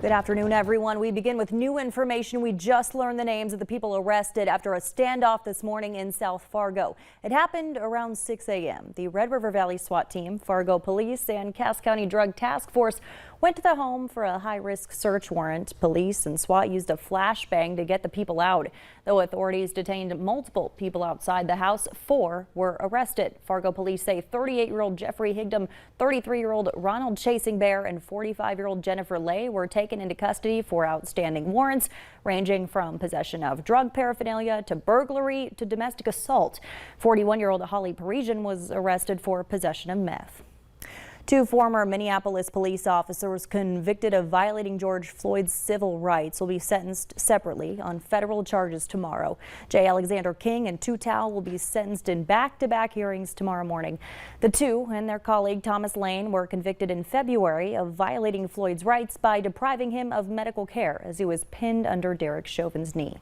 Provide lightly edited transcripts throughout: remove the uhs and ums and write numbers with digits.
Good afternoon, everyone. We begin with new information. We just learned the names of the people arrested after a standoff this morning in South Fargo. It happened around 6 a.m. The Red River Valley SWAT team, Fargo Police, and Cass County Drug Task Force went to the home for a high-risk search warrant. Police and SWAT used a flashbang to get the people out. Though authorities detained multiple people outside the house, 4 were arrested. Fargo police say 38-year-old Jeffrey Higdon, 33-year-old Ronald Chasing Bear, and 45-year-old Jennifer Lay were taken into custody for outstanding warrants ranging from possession of drug paraphernalia to burglary to domestic assault. 41-year-old Holly Parisian was arrested for possession of meth. 2 former Minneapolis police officers convicted of violating George Floyd's civil rights will be sentenced separately on federal charges tomorrow. J. Alexander King and Tu Thao will be sentenced in back-to-back hearings tomorrow morning. The 2 and their colleague Thomas Lane were convicted in February of violating Floyd's rights by depriving him of medical care as he was pinned under Derek Chauvin's knee.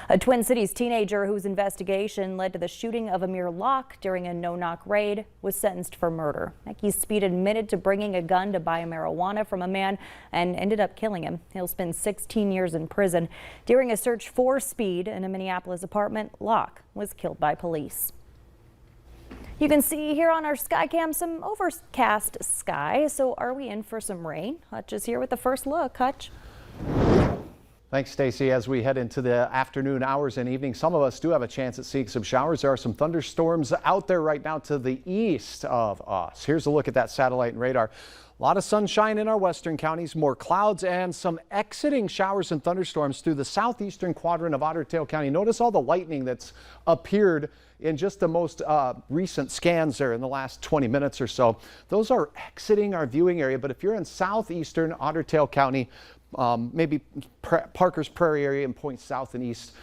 A Twin Cities teenager whose investigation led to the shooting of Amir Locke during a no-knock raid was sentenced for murder. Mackie Speed admitted to bringing a gun to buy marijuana from a man and ended up killing him. He'll spend 16 years in prison. During a search for Speed in a Minneapolis apartment, Locke was killed by police. You can see here on our Skycam some overcast sky. So are we in for some rain? Hutch is here with the first look. Hutch. Thanks, Stacy. As we head into the afternoon hours and evening, some of us do have a chance at seeing some showers. There are some thunderstorms out there right now to the east of us. Here's a look at that satellite and radar. A lot of sunshine in our western counties, more clouds and some exiting showers and thunderstorms through the southeastern quadrant of Otter Tail County. Notice all the lightning that's appeared in just the most recent scans there in the last 20 minutes or so. Those are exiting our viewing area, but if you're in southeastern Otter Tail County, maybe Parker's Prairie area and points south and east,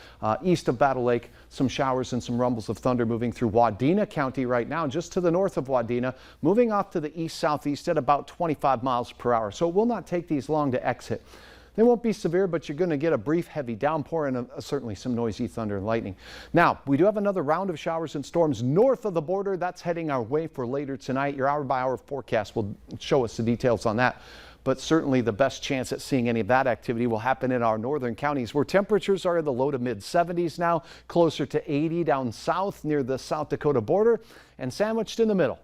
east of Battle Lake, some showers and some rumbles of thunder moving through Wadena County right now, just to the north of Wadena, moving off to the east-southeast at about 25 miles per hour. So it will not take these long to exit. They won't be severe, but you're going to get a brief heavy downpour and certainly some noisy thunder and lightning. Now, we do have another round of showers and storms north of the border. That's heading our way for later tonight. Your hour-by-hour forecast will show us the details on that. But certainly the best chance at seeing any of that activity will happen in our northern counties, where temperatures are in the low to mid 70s now, closer to 80 down south near the South Dakota border, and sandwiched in the middle.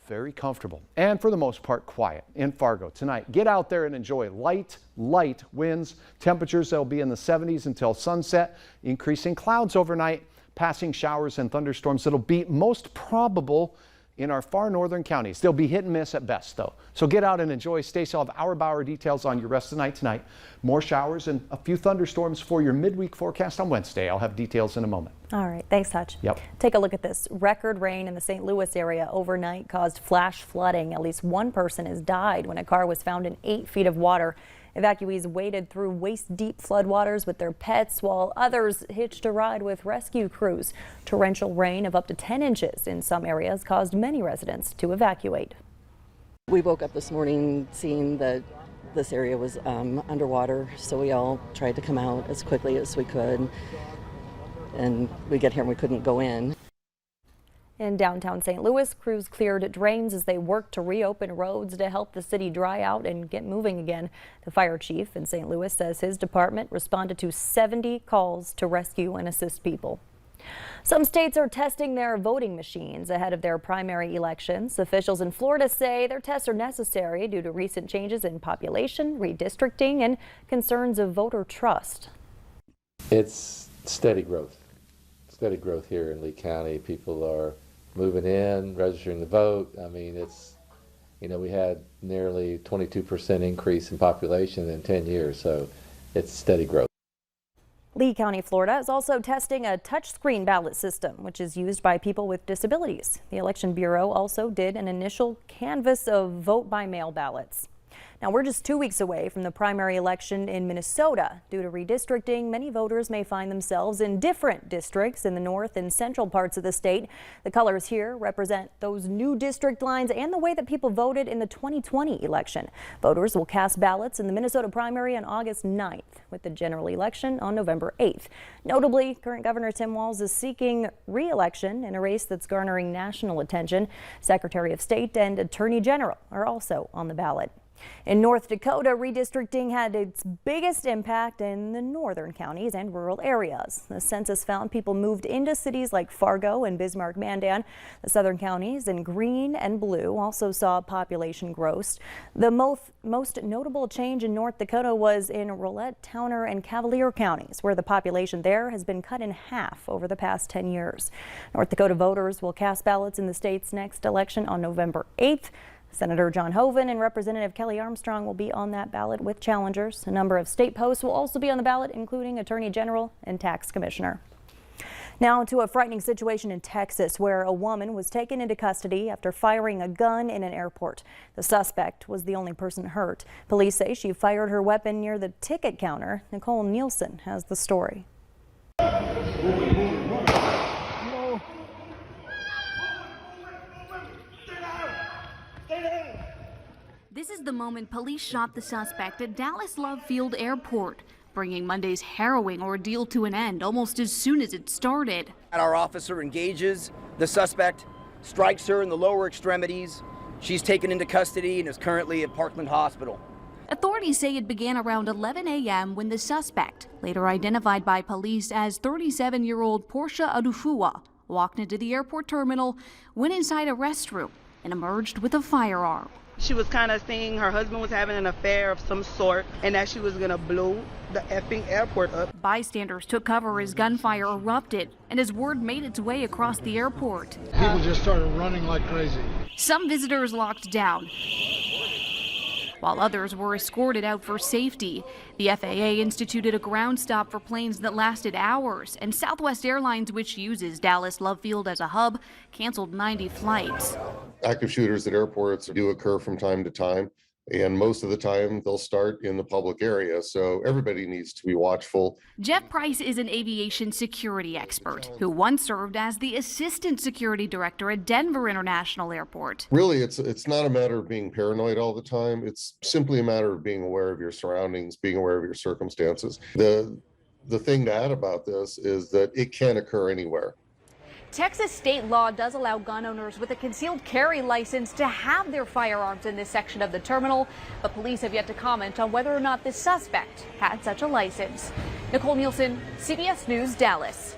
Very comfortable and for the most part quiet in Fargo tonight. Get out there and enjoy light winds. Temperatures that'll be in the 70s until sunset. Increasing clouds overnight, passing showers and thunderstorms that'll be most probable in our far northern counties. They'll be hit and miss at best, though. So get out and enjoy. Stacey, I'll have hour-by-hour details on your rest of the night tonight. More showers and a few thunderstorms for your midweek forecast on Wednesday. I'll have details in a moment. All right. Thanks, Hutch. Yep. Take a look at this. Record rain in the St. Louis area overnight caused flash flooding. At least 1 person has died when a car was found in 8 feet of water. Evacuees waded through waist-deep floodwaters with their pets, while others hitched a ride with rescue crews. Torrential rain of up to 10 inches in some areas caused many residents to evacuate. We woke up this morning seeing that this area was underwater, so we all tried to come out as quickly as we could. And we get here and we couldn't go in. In downtown St. Louis, crews cleared drains as they worked to reopen roads to help the city dry out and get moving again. The fire chief in St. Louis says his department responded to 70 calls to rescue and assist people. Some states are testing their voting machines ahead of their primary elections. Officials in Florida say their tests are necessary due to recent changes in population, redistricting, and concerns of voter trust. It's steady growth here in Lee County. People are moving in, registering to vote. I mean, it's, we had nearly 22% increase in population in 10 years, so it's steady growth. Lee County, Florida is also testing a touchscreen ballot system, which is used by people with disabilities. The Election Bureau also did an initial canvass of vote-by-mail ballots. Now, we're just 2 weeks away from the primary election in Minnesota. Due to redistricting, many voters may find themselves in different districts in the north and central parts of the state. The colors here represent those new district lines and the way that people voted in the 2020 election. Voters will cast ballots in the Minnesota primary on August 9th, with the general election on November 8th. Notably, current Governor Tim Walz is seeking re-election in a race that's garnering national attention. Secretary of State and Attorney General are also on the ballot. In North Dakota, redistricting had its biggest impact in the northern counties and rural areas. The census found people moved into cities like Fargo and Bismarck-Mandan. The southern counties in green and blue also saw population growth. The most notable change in North Dakota was in Rolette, Towner, and Cavalier counties, where the population there has been cut in half over the past 10 years. North Dakota voters will cast ballots in the state's next election on November 8th. Senator John Hoeven and Representative Kelly Armstrong will be on that ballot with challengers. A number of state posts will also be on the ballot, including Attorney General and Tax Commissioner. Now to a frightening situation in Texas, where a woman was taken into custody after firing a gun in an airport. The suspect was the only person hurt. Police say she fired her weapon near the ticket counter. Nicole Nielsen has the story. This is the moment police shot the suspect at Dallas Love Field Airport, bringing Monday's harrowing ordeal to an end almost as soon as it started. Our officer engages the suspect, strikes her in the lower extremities. She's taken into custody and is currently at Parkland Hospital. Authorities say it began around 11 a.m. when the suspect, later identified by police as 37-year-old Portia Adufua, walked into the airport terminal, went inside a restroom, and emerged with a firearm. She was kind of saying her husband was having an affair of some sort and that she was going to blow the effing airport up. Bystanders took cover as gunfire erupted and as word made its way across the airport. People just started running like crazy. Some visitors locked down, while others were escorted out for safety. The FAA instituted a ground stop for planes that lasted hours, and Southwest Airlines, which uses Dallas Love Field as a hub, canceled 90 flights. Active shooters at airports do occur from time to time, and most of the time they'll start in the public area, so everybody needs to be watchful. Jeff Price is an aviation security expert who once served as the assistant security director at Denver International Airport. Really, it's not a matter of being paranoid all the time. It's simply a matter of being aware of your surroundings, being aware of your circumstances. The thing to add about this is that it can occur anywhere. Texas state law does allow gun owners with a concealed carry license to have their firearms in this section of the terminal, but police have yet to comment on whether or not this suspect had such a license. Nicole Nielsen, CBS News, Dallas.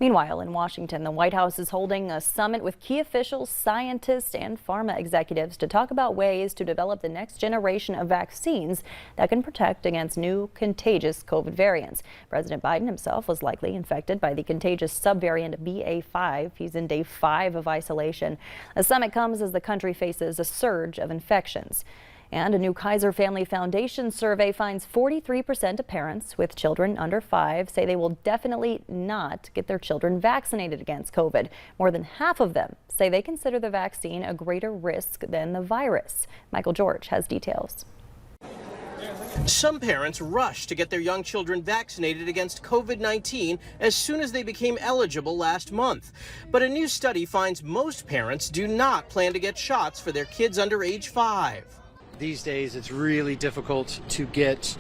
Meanwhile, in Washington, the White House is holding a summit with key officials, scientists, and pharma executives to talk about ways to develop the next generation of vaccines that can protect against new contagious COVID variants. President Biden himself was likely infected by the contagious subvariant BA.5. He's in day 5 of isolation. The summit comes as the country faces a surge of infections. And a new Kaiser Family Foundation survey finds 43% of parents with children under 5 say they will definitely not get their children vaccinated against COVID. More than half of them say they consider the vaccine a greater risk than the virus. Michael George has details. Some parents rushed to get their young children vaccinated against COVID-19 as soon as they became eligible last month. But a new study finds most parents do not plan to get shots for their kids under age 5. These days, it's really difficult to get,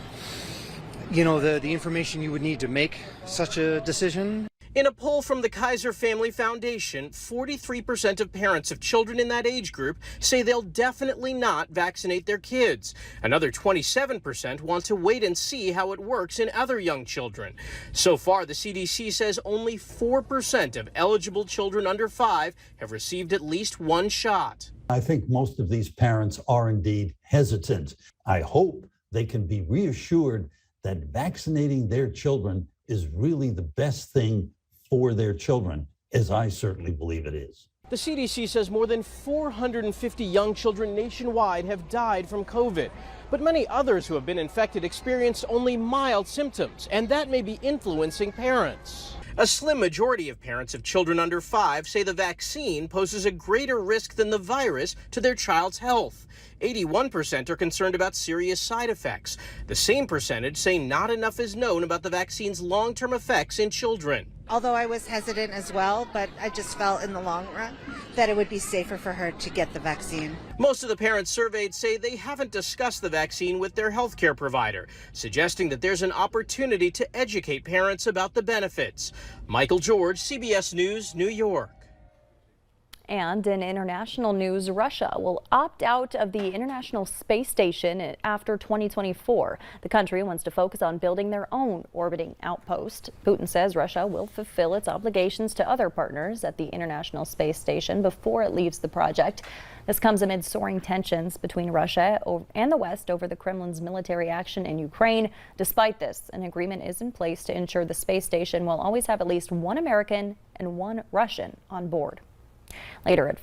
the information you would need to make such a decision. In a poll from the Kaiser Family Foundation, 43% of parents of children in that age group say they'll definitely not vaccinate their kids. Another 27% want to wait and see how it works in other young children. So far, the CDC says only 4% of eligible children under 5 have received at least one shot. I think most of these parents are indeed hesitant. I hope they can be reassured that vaccinating their children is really the best thing for their children, as I certainly believe it is. The CDC says more than 450 young children nationwide have died from COVID, but many others who have been infected experience only mild symptoms, and that may be influencing parents. A slim majority of parents of children under 5 say the vaccine poses a greater risk than the virus to their child's health. 81% are concerned about serious side effects. The same percentage say not enough is known about the vaccine's long-term effects in children. Although I was hesitant as well, but I just felt in the long run that it would be safer for her to get the vaccine. Most of the parents surveyed say they haven't discussed the vaccine with their healthcare provider, suggesting that there's an opportunity to educate parents about the benefits. Michael George, CBS News, New York. And in international news, Russia will opt out of the International Space Station after 2024. The country wants to focus on building their own orbiting outpost. Putin says Russia will fulfill its obligations to other partners at the International Space Station before it leaves the project. This comes amid soaring tensions between Russia and the West over the Kremlin's military action in Ukraine. Despite this, an agreement is in place to ensure the space station will always have at least one American and one Russian on board. Later at